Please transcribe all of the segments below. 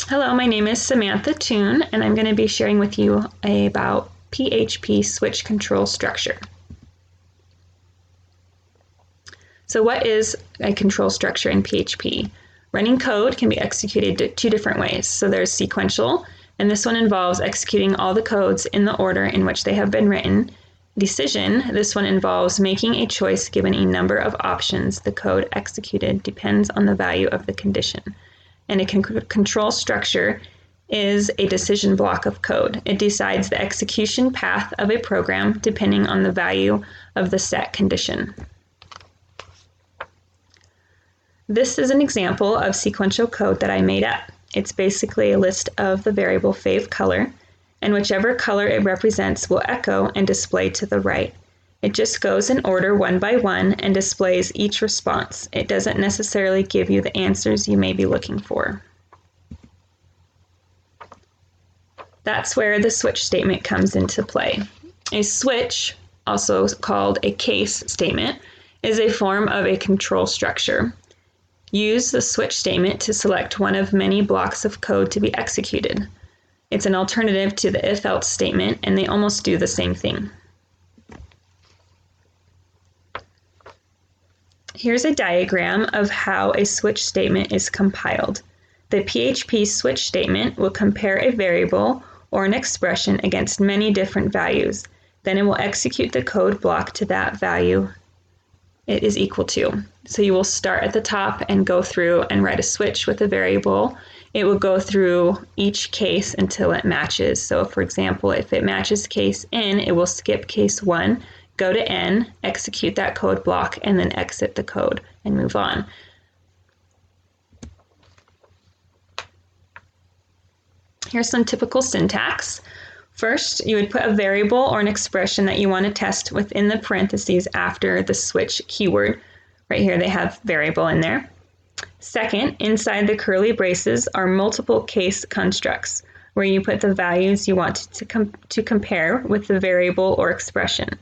Hello, my name is Samantha Toon, and I'm going to be sharing with you about PHP switch control structure. So what is a control structure in PHP? Running code can be executed two different ways. So there's sequential, and this one involves executing all the codes in the order in which they have been written. Decision, this one involves making a choice given a number of options. The code executed depends on the value of the condition. And a control structure is a decision block of code. It decides the execution path of a program depending on the value of the set condition. This is an example of sequential code that I made up. It's basically a list of the variable fave color, and whichever color it represents will echo and display to the right. It just goes in order one by one and displays each response. It doesn't necessarily give you the answers you may be looking for. That's where the switch statement comes into play. A switch, also called a case statement, is a form of a control structure. Use the switch statement to select one of many blocks of code to be executed. It's an alternative to the if-else statement, and they almost do the same thing. Here's a diagram of how a switch statement is compiled. The PHP switch statement will compare a variable or an expression against many different values. Then it will execute the code block to that value it is equal to. So you will start at the top and go through and write a switch with a variable. It will go through each case until it matches. So for example, if it matches case N, it will skip case 1, go to N, execute that code block, and then exit the code and move on. Here's some typical syntax. First, you would put a variable or an expression that you want to test within the parentheses after the switch keyword. Right here they have variable in there. Second, inside the curly braces are multiple case constructs, where you put the values you want to compare with the variable or expression.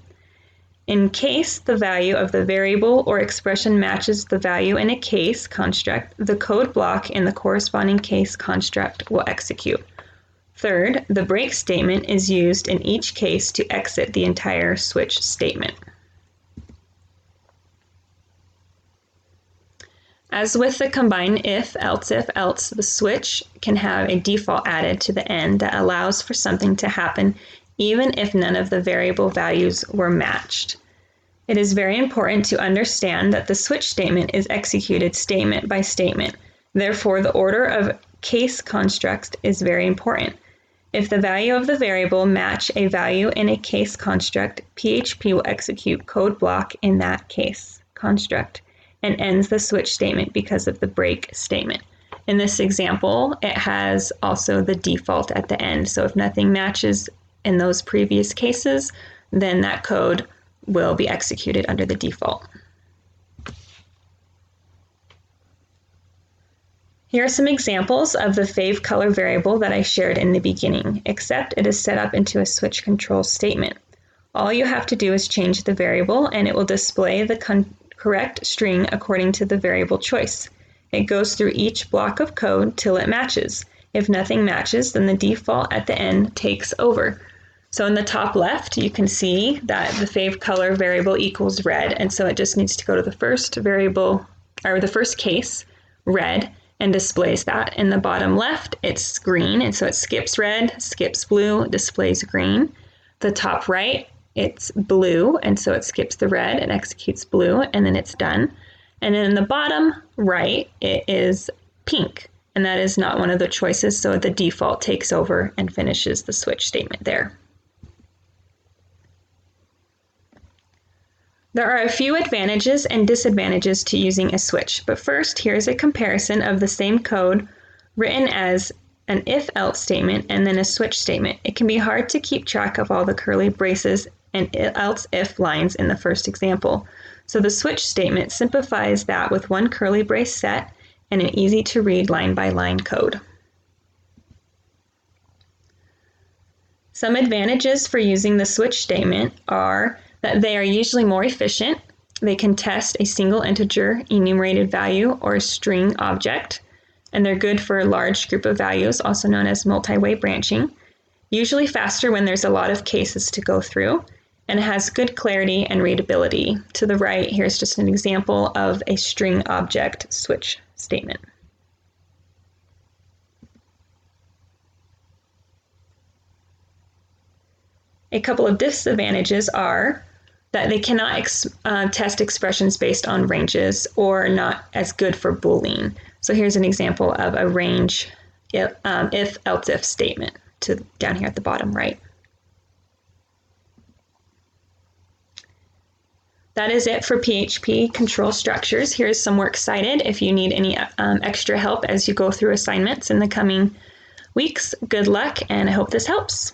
In case the value of the variable or expression matches the value in a case construct, the code block in the corresponding case construct will execute. Third, the break statement is used in each case to exit the entire switch statement. As with the combined if, else, the switch can have a default added to the end that allows for something to happen even if none of the variable values were matched. It is very important to understand that the switch statement is executed statement by statement. Therefore, the order of case constructs is very important. If the value of the variable match a value in a case construct, PHP will execute code block in that case construct and ends the switch statement because of the break statement. In this example, it has also the default at the end. So if nothing matches in those previous cases, then that code will be executed under the default. Here are some examples of the fave color variable that I shared in the beginning, except it is set up into a switch control statement. All you have to do is change the variable and it will display the correct string according to the variable choice. It goes through each block of code till it matches. If nothing matches, then the default at the end takes over. So in the top left, you can see that the fave color variable equals red, and so it just needs to go to the first variable, or the first case, red, and displays that. In the bottom left, it's green, and so it skips red, skips blue, displays green. The top right, it's blue, and so it skips the red and executes blue, and then it's done. And then in the bottom right, it is pink, and that is not one of the choices, so the default takes over and finishes the switch statement there. There are a few advantages and disadvantages to using a switch, but first here's a comparison of the same code written as an if-else statement and then a switch statement. It can be hard to keep track of all the curly braces and else-if lines in the first example. So the switch statement simplifies that with one curly brace set and an easy-to-read line-by-line code. Some advantages for using the switch statement are that they are usually more efficient. They can test a single integer enumerated value or a string object. and they're good for a large group of values, also known as multi-way branching. Usually faster when there's a lot of cases to go through, and it has good clarity and readability. To the right, here's just an example of a string object switch statement. A couple of disadvantages are that they cannot test expressions based on ranges or not as good for Boolean. So here's an example of a range if, else if statement down here at the bottom right. That is it for PHP control structures. Here's some works cited if you need any extra help as you go through assignments in the coming weeks. Good luck, and I hope this helps.